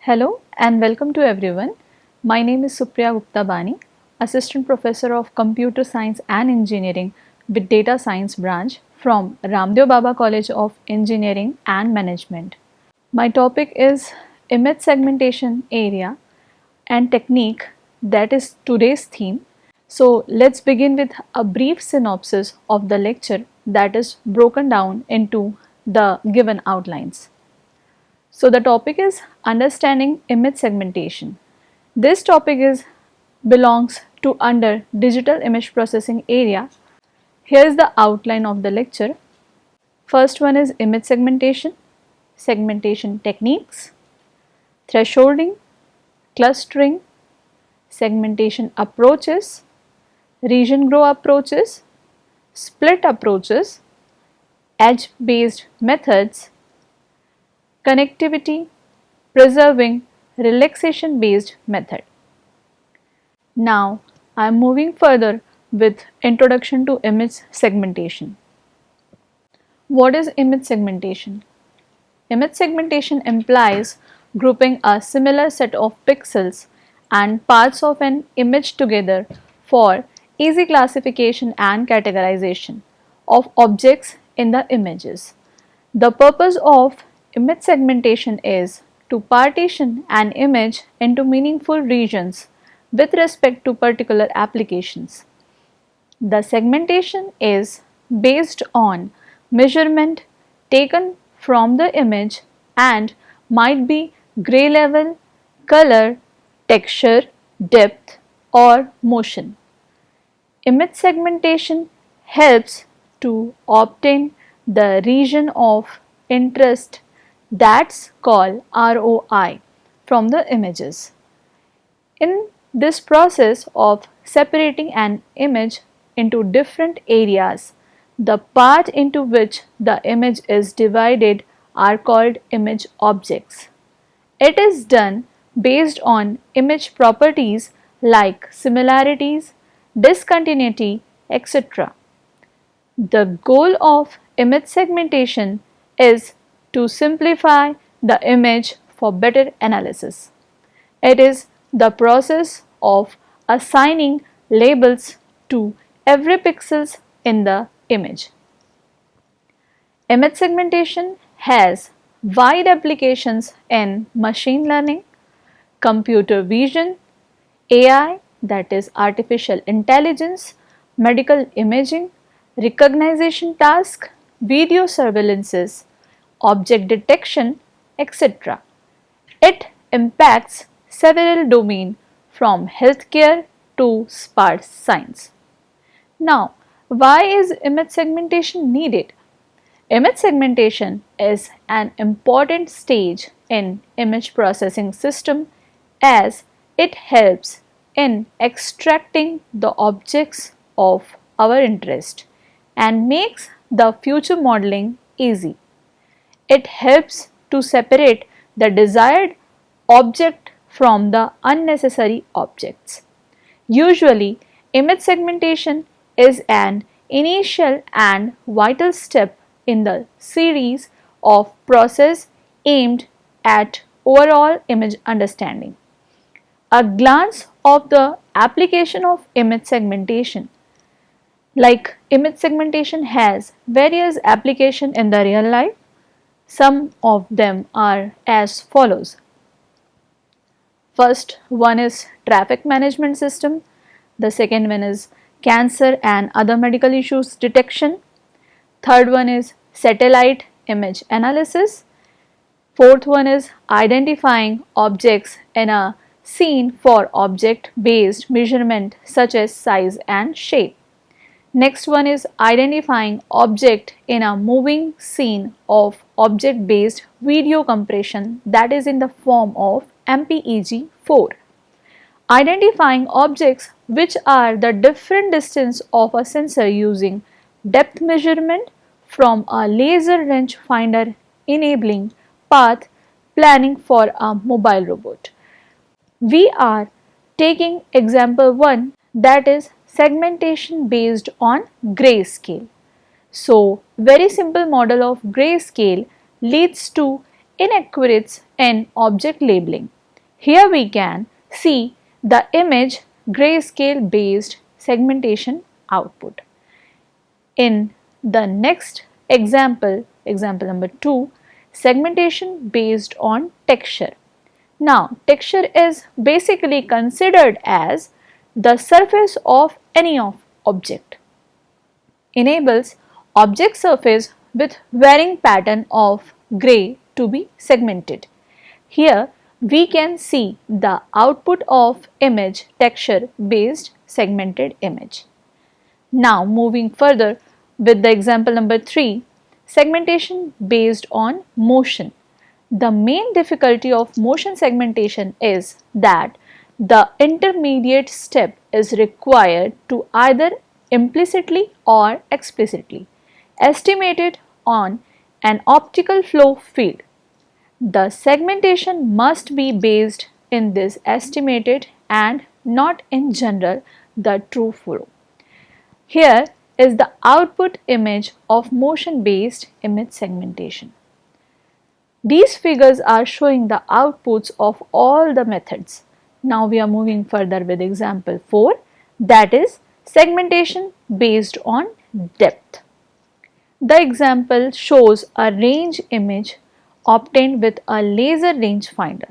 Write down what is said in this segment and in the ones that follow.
Hello and welcome to everyone. My name is Supriya Gupta Bani, Assistant Professor of Computer Science and Engineering with Data Science branch from Ramdev Baba College of Engineering and Management. My topic is image segmentation area and technique, that is today's theme. So let's begin with a brief synopsis of the lecture that is broken down into the given outlines. So the topic is understanding image segmentation. This topic belongs to under digital image processing area. Here is the outline of the lecture. First one is image segmentation, segmentation techniques, thresholding, clustering, segmentation approaches, region grow approaches, split approaches, edge based methods, connectivity, preserving, relaxation based method. Now I am moving further with introduction to image segmentation. What is image segmentation? Image segmentation implies grouping a similar set of pixels and parts of an image together for easy classification and categorization of objects in the images. The purpose of image segmentation is to partition an image into meaningful regions with respect to particular applications. The segmentation is based on measurement taken from the image and might be gray level, color, texture, depth or motion. Image segmentation helps to obtain the region of interest, that's called ROI, from the images. In this process of separating an image into different areas, the part into which the image is divided are called image objects. It is done based on image properties like similarities, discontinuity, etc. The goal of image segmentation is to simplify the image for better analysis. It is the process of assigning labels to every pixels in the image. Image segmentation has wide applications in machine learning, computer vision, AI, that is artificial intelligence, medical imaging, recognition task, video surveillances, object detection, etc. It impacts several domains from healthcare to smart science. Now, why is image segmentation needed? Image segmentation is an important stage in image processing system as it helps in extracting the objects of our interest and makes the future modeling easy. It helps to separate the desired object from the unnecessary objects. Usually, image segmentation is an initial and vital step in the series of process aimed at overall image understanding. A glance of the application of image segmentation. Like image segmentation has various applications in the real life. Some of them are as follows. First one is traffic management system. The second one is cancer and other medical issues detection. Third one is satellite image analysis. Fourth one is identifying objects in a scene for object based measurement such as size and shape. Next one is identifying object in a moving scene of object based video compression, that is in the form of MPEG-4. Identifying objects which are the different distance of a sensor using depth measurement from a laser range finder, enabling path planning for a mobile robot. We are taking example 1, that is segmentation based on grayscale. So, very simple model of grayscale leads to inaccuracies in object labeling. Here we can see the image grayscale based segmentation output. In the next example, example number 2, segmentation based on texture. Now, texture is basically considered as the surface of any object. Enables object surface with varying pattern of gray to be segmented. Here we can see the output of image texture based segmented image. Now moving further with the example number 3, segmentation based on motion. The main difficulty of motion segmentation is that the intermediate step is required to either implicitly or explicitly estimate it on an optical flow field. The segmentation must be based in this estimated and not in general the true flow. Here is the output image of motion based image segmentation. These figures are showing the outputs of all the methods. Now we are moving further with example 4, that is segmentation based on depth. The example shows a range image obtained with a laser rangefinder.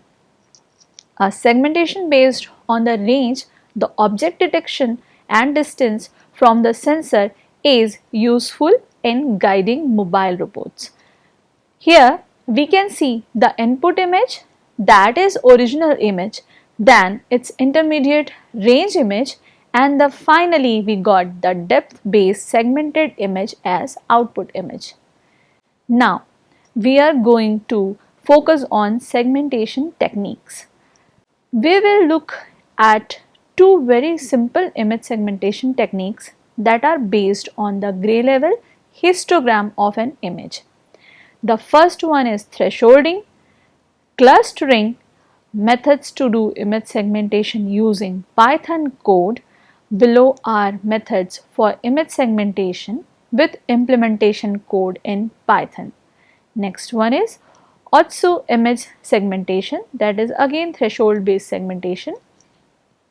A segmentation based on the range, the object detection and distance from the sensor is useful in guiding mobile robots. Here we can see the input image, that is original image, then its intermediate range image, and finally we got the depth based segmented image as output image. Now we are going to focus on segmentation techniques. We will look at two very simple image segmentation techniques that are based on the gray level histogram of an image. The first one is thresholding, clustering, methods to do image segmentation using Python code. Below are methods for image segmentation with implementation code in Python. Next one is Otsu image segmentation, that is again threshold based segmentation,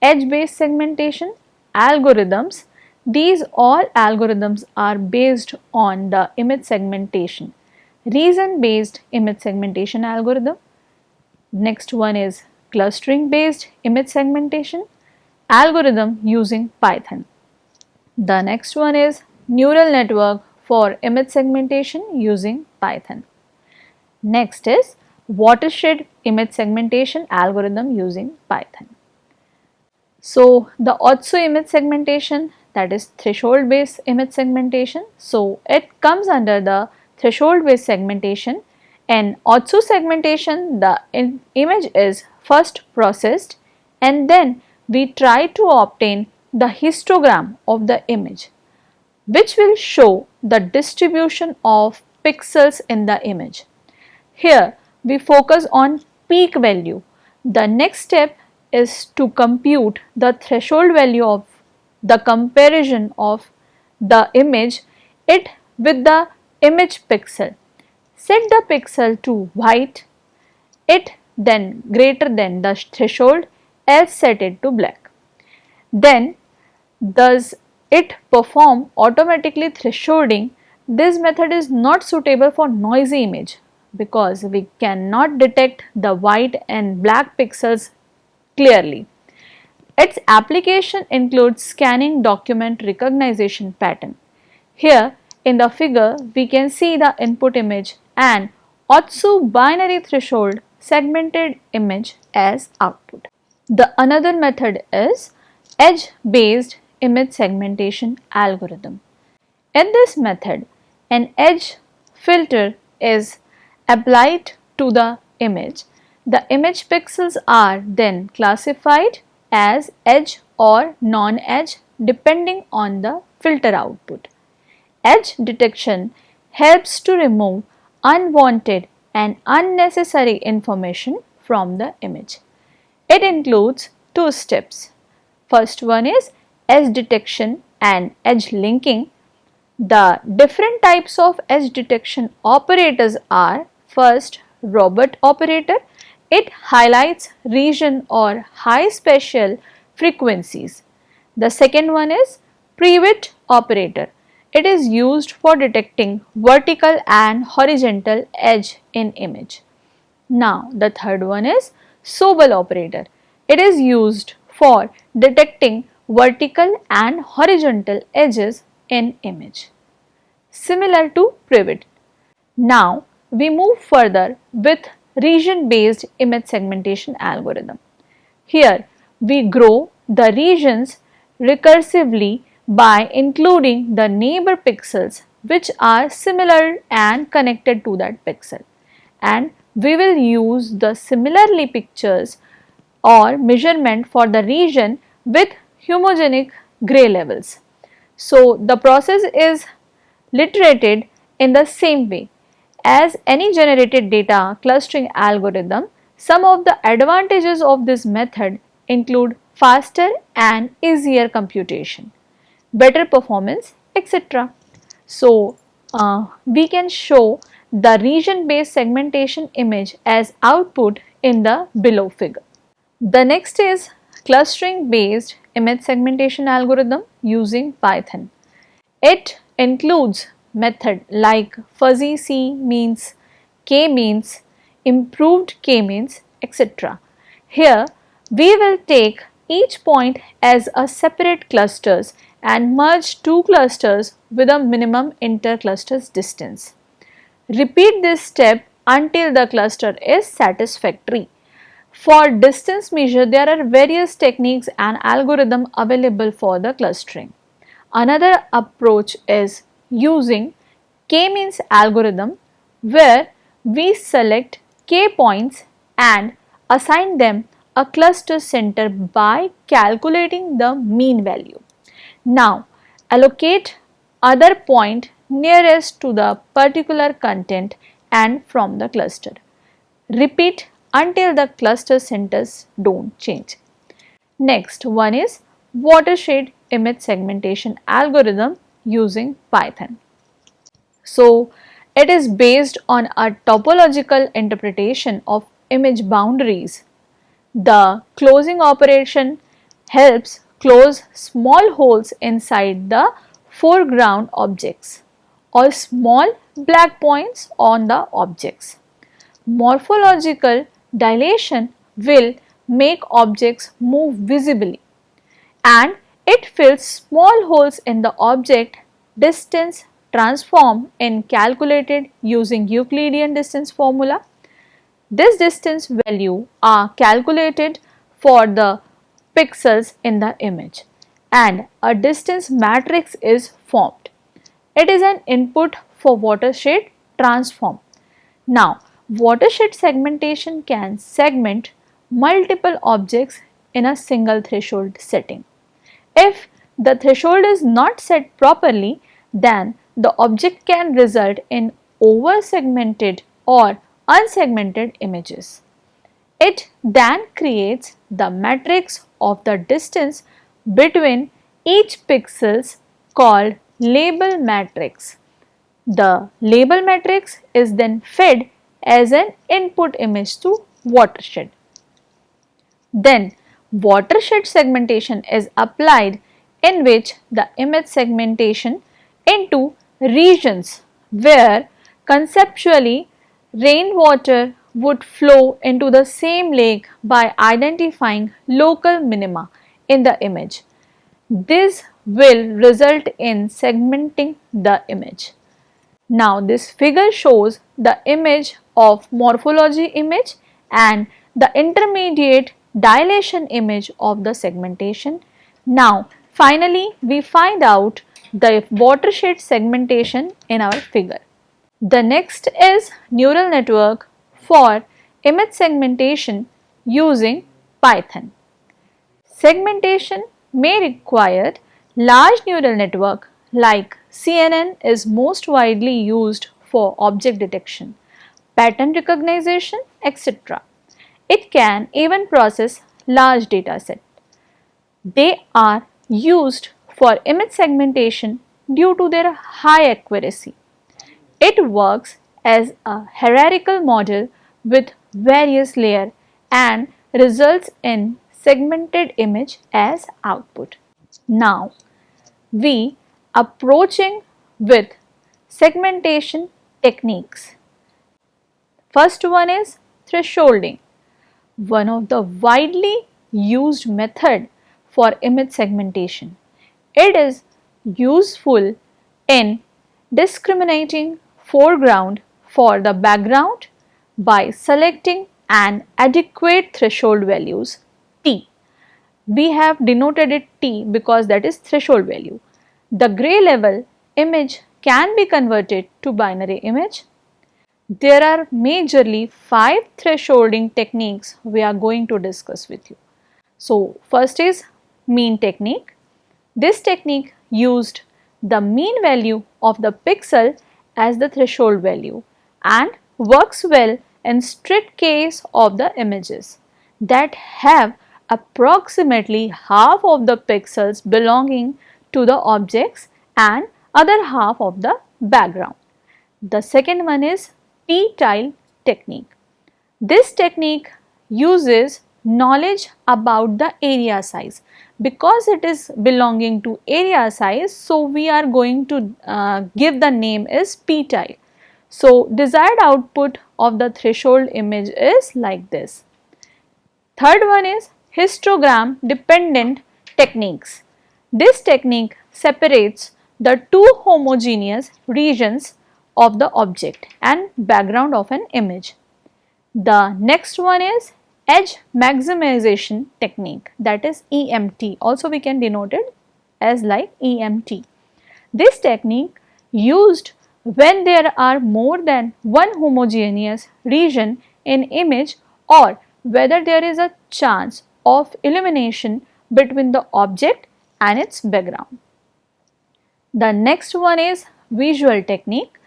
edge based segmentation, algorithms. These all algorithms are based on the image segmentation. Reason based image segmentation algorithm. Next one is clustering based image segmentation algorithm using Python. The next one is neural network for image segmentation using Python. Next is watershed image segmentation algorithm using Python. So the Otsu image segmentation, that is threshold based image segmentation. So it comes under the threshold based segmentation. In Otsu segmentation, the image is first processed and then we try to obtain the histogram of the image, which will show the distribution of pixels in the image. Here we focus on peak value. The next step is to compute the threshold value of the comparison of the image it with the image pixel. Set the pixel to white, it then greater than the threshold, else set it to black. Then does it perform automatically thresholding? This method is not suitable for noisy image because we cannot detect the white and black pixels clearly. Its application includes scanning document recognition pattern. Here in the figure we can see the input image and Otsu binary threshold segmented image as output. The another method is edge based image segmentation algorithm. In this method, an edge filter is applied to the image. The image pixels are then classified as edge or non-edge depending on the filter output. Edge detection helps to remove unwanted and unnecessary information from the image. It includes two steps. First one is edge detection and edge linking. The different types of edge detection operators are first robot operator It highlights region or high spatial frequencies. The second one is pivot operator. It is used for detecting vertical and horizontal edge in image. Now the third one is Sobel operator. It is used for detecting vertical and horizontal edges in image, similar to pivot. Now we move further with region based image segmentation algorithm. Here we grow the regions recursively by including the neighbor pixels which are similar and connected to that pixel, and we will use the similarly pictures or measurement for the region with homogenic gray levels. So the process is iterated in the same way as any generated data clustering algorithm. Some of the advantages of this method include faster and easier computation, better performance, etc. So, we can show the region based segmentation image as output in the below figure. The next is clustering based image segmentation algorithm using Python. It includes method like fuzzy c-means, k-means, improved k-means, etc. Here we will take each point as a separate clusters and merge two clusters with a minimum interclusters distance. Repeat this step until the cluster is satisfactory. For distance measure, there are various techniques and algorithms available for the clustering. Another approach is using k-means algorithm, where we select k points and assign them a cluster center by calculating the mean value. Now allocate other point nearest to the particular content and from the cluster. Repeat until the cluster centers don't change. Next one is watershed image segmentation algorithm using Python. So it is based on a topological interpretation of image boundaries. The closing operation helps close small holes inside the foreground objects or small black points on the objects. Morphological dilation will make objects move visibly, and it fills small holes in the object. Distance transform in calculated using Euclidean distance formula. This distance value are calculated for the pixels in the image, and a distance matrix is formed. It is an input for watershed transform. Now, watershed segmentation can segment multiple objects in a single threshold setting. If the threshold is not set properly, then the object can result in over-segmented or unsegmented images. It then creates the matrix of the distance between each pixels called label matrix. The label matrix is then fed as an input image to watershed. Then watershed segmentation is applied, in which the image segmentation into regions where conceptually rainwater would flow into the same lake by identifying local minima in the image. This will result in segmenting the image. Now this figure shows the image of morphology image and the intermediate dilation image of the segmentation. Now finally we find out the watershed segmentation in our figure. The next is neural network for image segmentation using Python. Segmentation may require large neural network like CNN is most widely used for object detection, pattern recognition, etc. It can even process large data set. They are used for image segmentation due to their high accuracy. It works as a hierarchical model with various layers and results in segmented image as output. Now we approaching with segmentation techniques. First one is thresholding, one of the widely used method for image segmentation. It is useful in discriminating foreground for the background by selecting an adequate threshold values T. We have denoted it T because that is threshold value. The gray level image can be converted to binary image. There are majorly 5 thresholding techniques we are going to discuss with you. So, first is mean technique. This technique used the mean value of the pixel as the threshold value and works well in strict case of the images that have approximately half of the pixels belonging to the objects and other half of the background. The second one is P-tile technique. This technique uses knowledge about the area size. Because it is belonging to area size, so we are going to give the name is P-tile. So, desired output of the threshold image is like this. Third one is histogram dependent techniques. This technique separates the two homogeneous regions of the object and background of an image. The next one is edge maximization technique, that is EMT, also we can denote it as like EMT. This technique used when there are more than one homogeneous region in image or whether there is a chance of illumination between the object and its background. The next one is visual technique.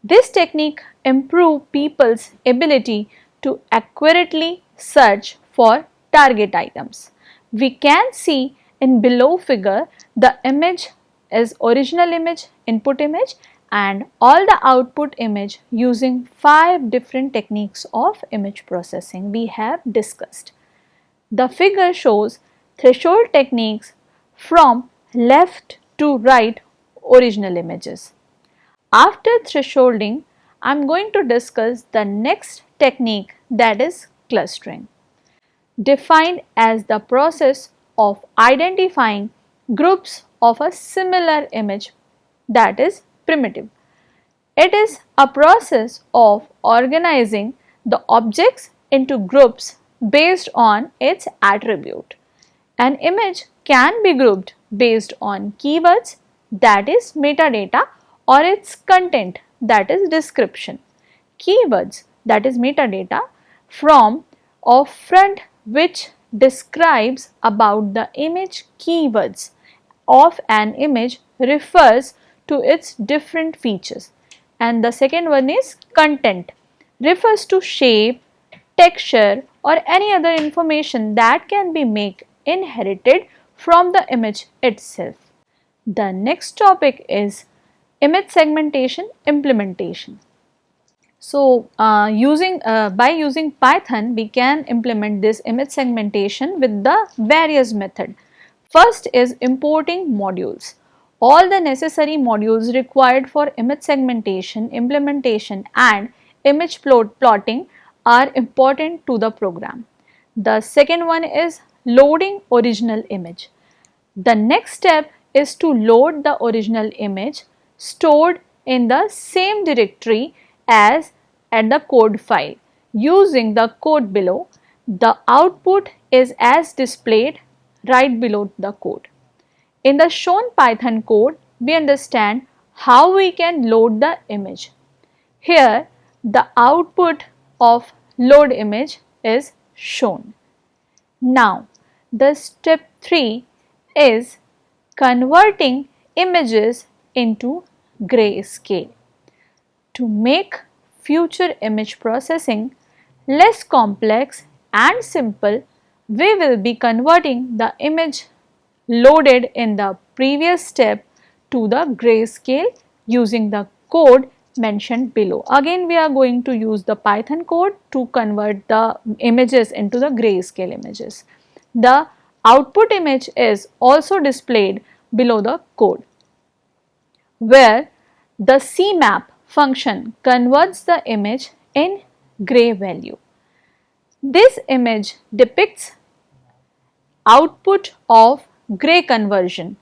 This technique improves people's ability to accurately search for target items. We can see in below figure the image is original image, input image and all the output image using 5 different techniques of image processing we have discussed. The figure shows threshold techniques from left to right original images. After thresholding, I am going to discuss the next technique, that is clustering, defined as the process of identifying groups of a similar image, that is primitive. It is a process of organizing the objects into groups based on its attribute. An image can be grouped based on keywords, that is metadata, or its content, that is description. Keywords, that is metadata, from or front which describes about the image. Keywords of an image refers to its different features, and the second one is content, refers to shape, texture or any other information that can be made inherited from the image itself. The next topic is image segmentation implementation. So, by using Python, we can implement this image segmentation with the various method. First is importing modules. All the necessary modules required for image segmentation, implementation and image plotting are important to the program. The second one is loading original image. The next step is to load the original image stored in the same directory as at the code file using the code below. The output is as displayed right below the code. In the shown Python code, we understand how we can load the image. Here, the output of load image is shown. Now, the step 3 is converting images into grayscale. To make future image processing less complex and simple, we will be converting the image loaded in the previous step to the grayscale using the code mentioned below. Again, we are going to use the Python code to convert the images into the grayscale images. The output image is also displayed below the code, where the CMap function converts the image in gray value. This image depicts output of gray conversion.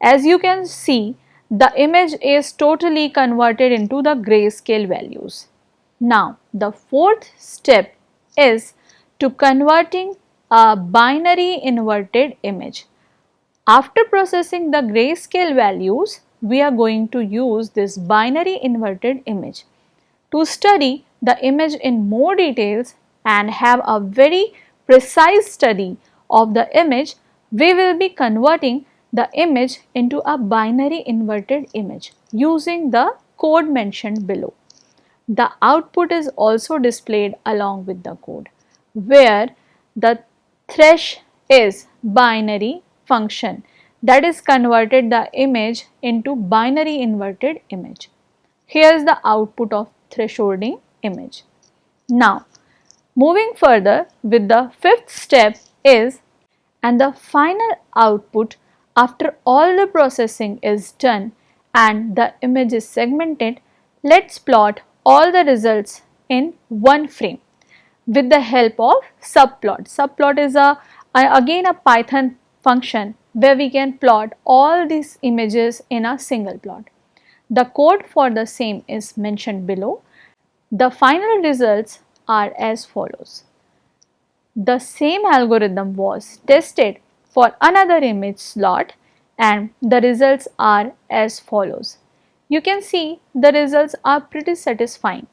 As you can see, the image is totally converted into the grayscale values. Now, the fourth step is to converting a binary inverted image. After processing the grayscale values, we are going to use this binary inverted image. To study the image in more details and have a very precise study of the image, we will be converting the image into a binary inverted image using the code mentioned below. The output is also displayed along with the code, where the thresh is binary function that is converted the image into binary inverted image. Here is the output of thresholding image. Now, moving further with the fifth step is, and the final output after all the processing is done and the image is segmented, let's plot all the results in one frame with the help of subplot. Subplot is again a Python function where we can plot all these images in a single plot. The code for the same is mentioned below. The final results are as follows. The same algorithm was tested for another image slot and the results are as follows. You can see the results are pretty satisfying.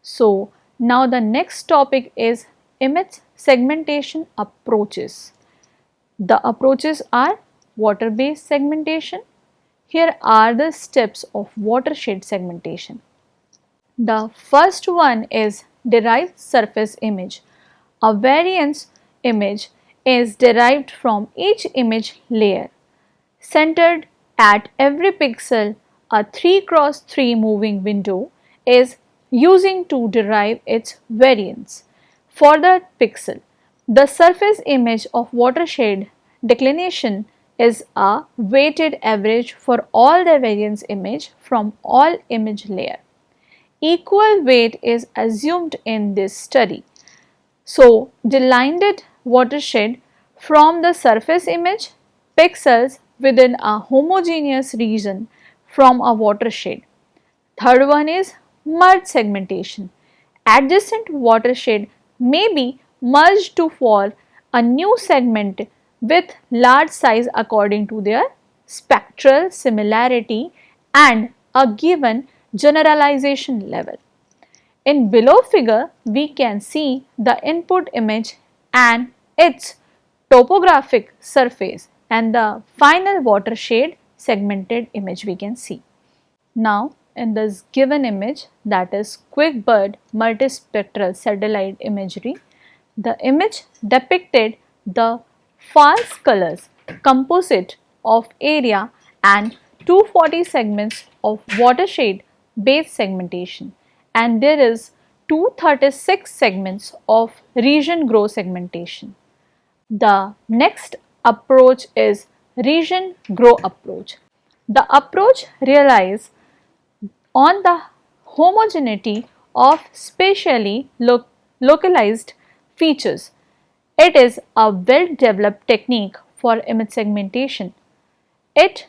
So, now the next topic is image segmentation approaches. The approaches are water-based segmentation. Here are the steps of watershed segmentation. The first one is derived surface image. A variance image is derived from each image layer. Centered at every pixel, a 3x3 moving window is using to derive its variance. For the pixel, the surface image of watershed declination is a weighted average for all the variance image from all image layer. Equal weight is assumed in this study. So, delineated watershed from the surface image pixels within a homogeneous region from a watershed. Third one is merge segmentation. Adjacent watershed may be merged to form a new segment with large size according to their spectral similarity and a given generalization level. In below figure, we can see the input image and its topographic surface and the final watershed segmented image we can see. Now, in this given image, that is QuickBird multispectral satellite imagery, the image depicted the false colors composite of area and 240 segments of watershed based segmentation, and there is 236 segments of region grow segmentation. The next approach is region grow approach. The approach relies on the homogeneity of spatially localized features. It is a well-developed technique for image segmentation. It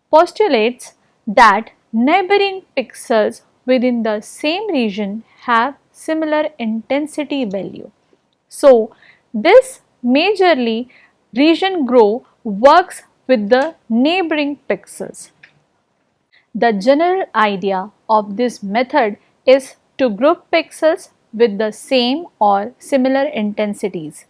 postulates that neighboring pixels within the same region have similar intensity value. So, this majorly region grow works with the neighboring pixels. The general idea of this method is to group pixels with the same or similar intensities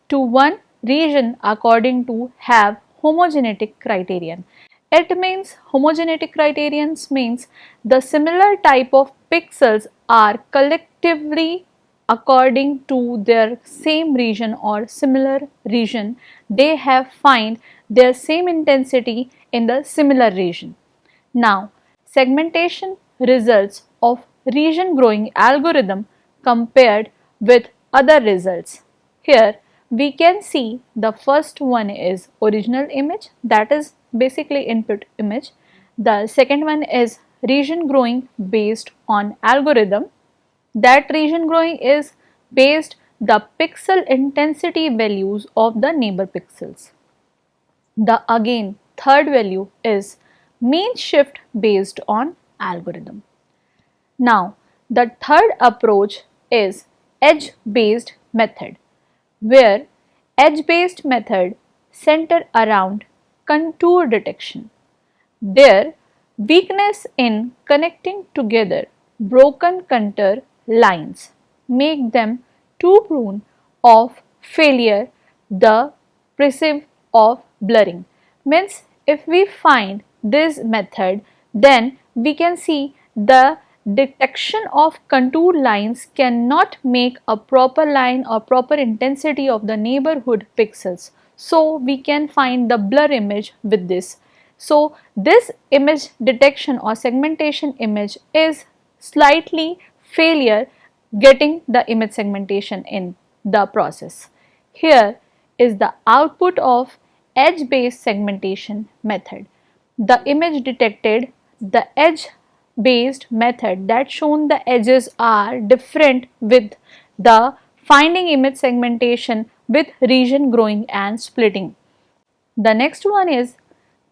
to one region according to have homogeneity criterion. It means homogeneity criterions means the similar type of pixels are collectively according to their same region or similar region, they have find their same intensity in the similar region. Now, segmentation results of region growing algorithm compared with other results. Here we can see the first one is original image, that is basically input image. The second one is region growing based on algorithm. That region growing is based the pixel intensity values of the neighbor pixels. The again third value is mean shift based on algorithm. Now the third approach is edge based method, where edge based method center around contour detection. Their weakness in connecting together broken contour lines make them too prone of failure, the perceive of blurring. Means if we find this method, then we can see the detection of contour lines cannot make a proper line or proper intensity of the neighborhood pixels. So we can find the blur image with this. So this image detection or segmentation image is slightly failure getting the image segmentation in the process. Here is the output of edge based segmentation method. The image detected, the edge based method that shown the edges are different with the finding image segmentation with region growing and splitting. The next one is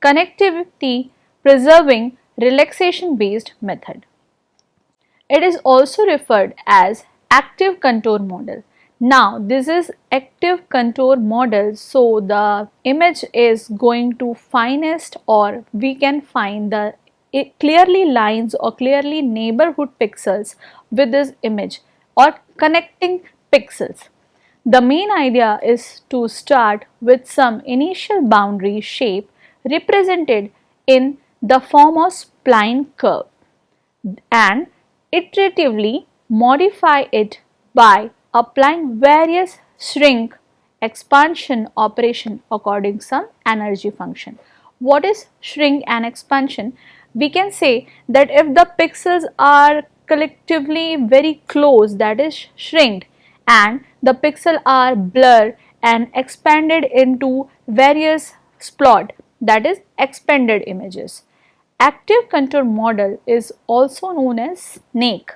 connectivity preserving relaxation based method. It is also referred as active contour model. Now this is active contour model, so the image is going to finest, or we can find the clearly lines or clearly neighborhood pixels with this image or connecting pixels. The main idea is to start with some initial boundary shape represented in the form of spline curve and iteratively modify it by applying various shrink expansion operation according some energy function. What is shrink and expansion? We can say that if the pixels are collectively very close, that is shrinked, and the pixel are blurred and expanded into various splot, that is expanded images. Active contour model is also known as snake.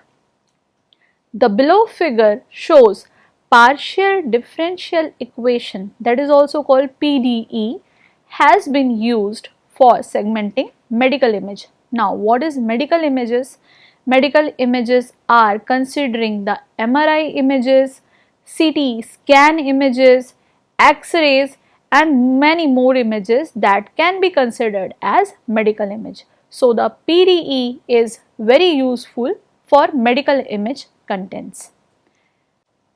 The below figure shows partial differential equation, that is also called PDE, has been used for segmenting medical image. Now what is medical images? Medical images are considering the MRI images, CT scan images, X-rays and many more images that can be considered as medical image. So the PDE is very useful for medical image contents.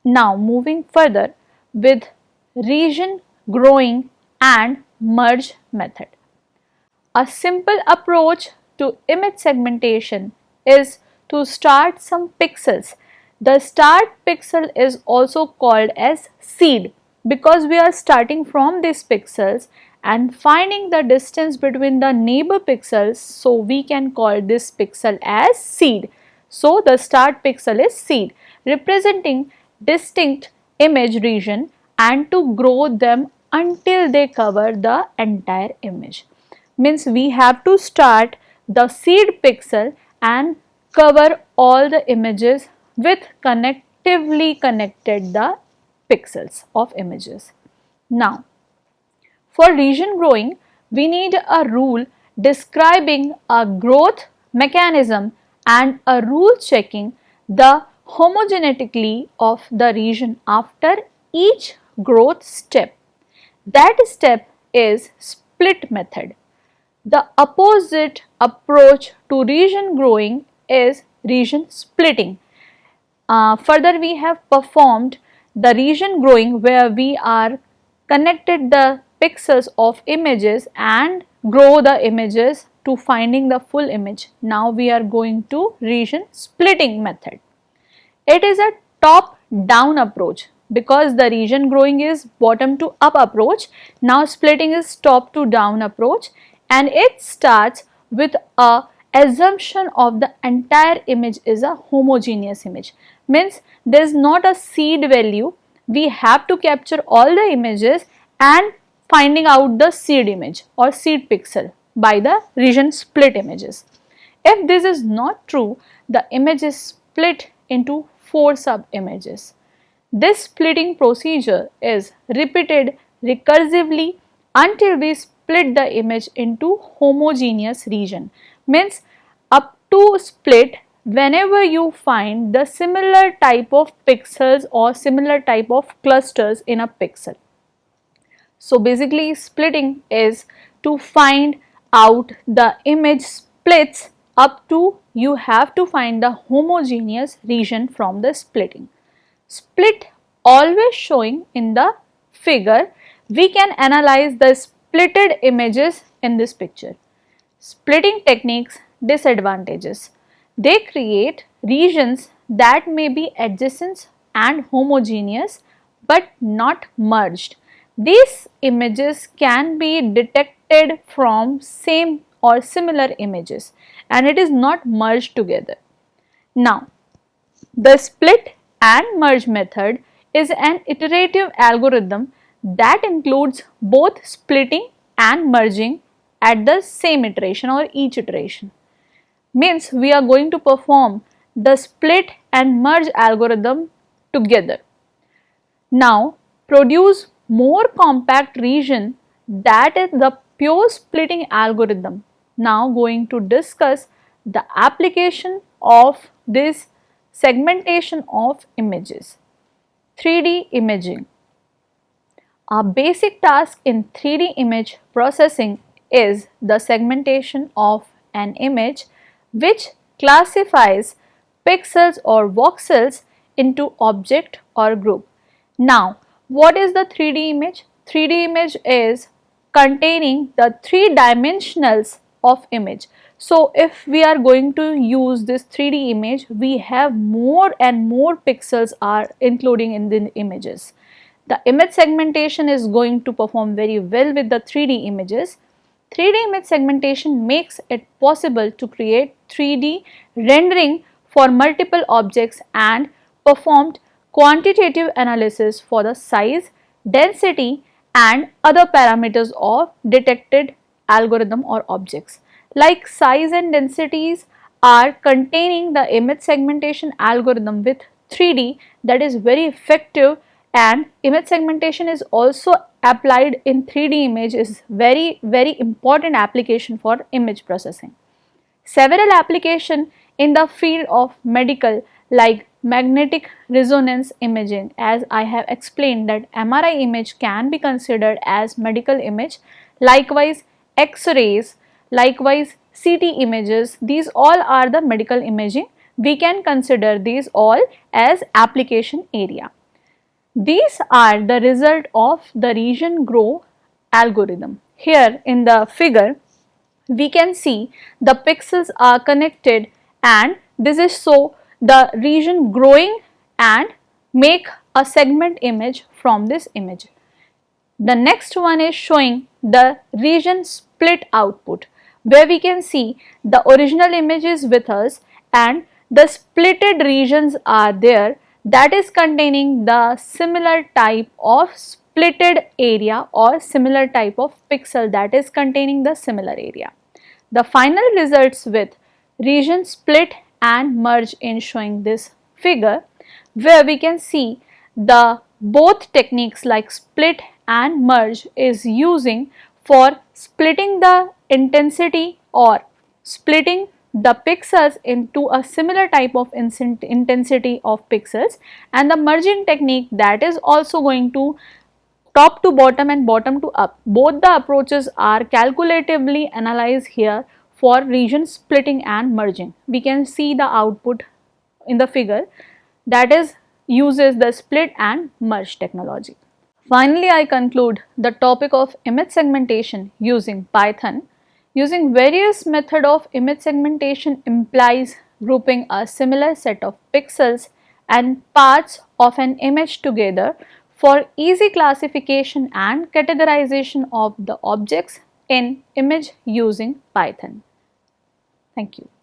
Now moving further with region growing and merge method. A simple approach to image segmentation is to start some pixels. The start pixel is also called as seed because we are starting from these pixels and finding the distance between the neighbor pixels, so we can call this pixel as seed. So the start pixel is seed representing distinct image region and to grow them until they cover the entire image. Means we have to start the seed pixel and cover all the images with connectively connected the pixels of images. Now for region growing, we need a rule describing a growth mechanism and a rule checking the homogeneity of the region after each growth step. That step is split method. The opposite approach to region growing is region splitting. Further, we have performed the region growing where we are connected the pixels of images and grow the images to finding the full image. Now we are going to region splitting method. It is a top down approach because the region growing is bottom to up approach. Now splitting is top to down approach, and it starts with a assumption of the entire image is a homogeneous image. Means there is not a seed value. We have to capture all the images and finding out the seed image or seed pixel by the region split images. If this is not true, the image is split into 4 sub images. This splitting procedure is repeated recursively until we split the image into homogeneous region. Means up to split whenever you find the similar type of pixels or similar type of clusters in a pixel. So basically splitting is to find out the image splits up to you have to find the homogeneous region from the splitting. Split always showing in the figure, we can analyze the splitted images in this picture. Splitting techniques disadvantages. They create regions that may be adjacent and homogeneous but not merged. These images can be detected from same or similar images and it is not merged together. Now, the split and merge method is an iterative algorithm that includes both splitting and merging at the same iteration or each iteration. Means we are going to perform the split and merge algorithm together. Now produce more compact region, that is the pure splitting algorithm. Now going to discuss the application of this segmentation of images. 3D imaging. A basic task in 3D image processing is the segmentation of an image which classifies pixels or voxels into object or group. Now, what is the 3D image? 3D image is containing the 3 dimensionals of image. So, if we are going to use this 3D image, we have more and more pixels are including in the images. The image segmentation is going to perform very well with the 3D images. 3D image segmentation makes it possible to create 3D rendering for multiple objects and performed quantitative analysis for the size, density and other parameters of detected algorithm or objects. Like size and densities are containing the image segmentation algorithm with 3D that is very effective, and image segmentation is also applied in 3D image is very important application for image processing. Several applications in the field of medical like magnetic resonance imaging, as I have explained that MRI image can be considered as medical image, likewise X-rays, likewise CT images, these all are the medical imaging. We can consider these all as application area. These are the result of the region grow algorithm. Here in the figure, we can see the pixels are connected and this is so the region growing and make a segment image from this image. The next one is showing the region split output, where we can see the original image is with us and the splitted regions are there, that is containing the similar type of splitted area or similar type of pixel that is containing the similar area. The final results with region split and merge in showing this figure, where we can see the both techniques like split and merge is using for splitting the intensity or splitting the pixels into a similar type of intensity of pixels, and the merging technique that is also going to top to bottom and bottom to up. Both the approaches are calculatively analyzed here for region splitting and merging. We can see the output in the figure that is uses the split and merge technology. Finally, I conclude the topic of image segmentation using Python. Using various method of image segmentation implies grouping a similar set of pixels and parts of an image together for easy classification and categorization of the objects in image using Python. Thank you.